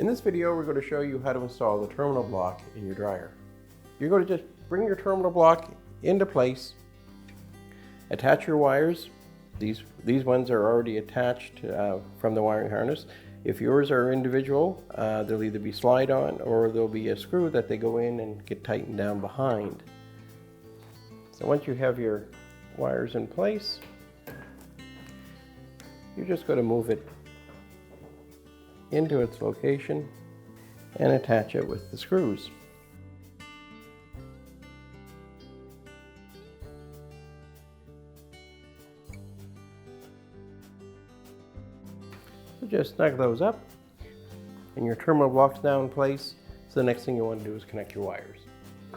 In this video, we're going to show you how to install the terminal block in your dryer. You're going to just bring your terminal block into place, attach your wires. These ones are already attached from the wiring harness. If yours are individual, they'll either be slide-on or there'll be a screw that they go in and get tightened down behind. So once you have your wires in place, you're just going to move it into its location and attach it with the screws. So just snug those up and your terminal block's now in place. So the next thing you want to do is connect your wires.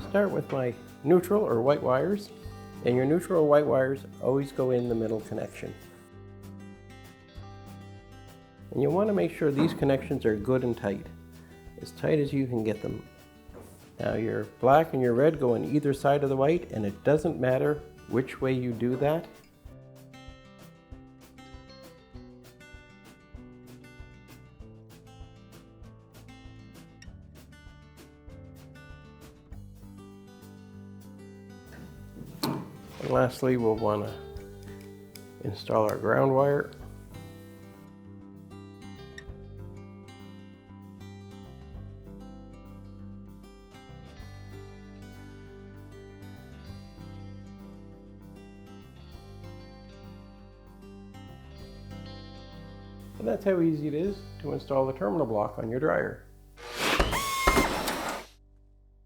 Start with my neutral or white wires, and your neutral or white wires always go in the middle connection. And you want to make sure these connections are good and tight as you can get them. Now your black and your red go on either side of the white, and it doesn't matter which way you do that. And lastly, we'll want to install our ground wire. And that's how easy it is to install the terminal block on your dryer.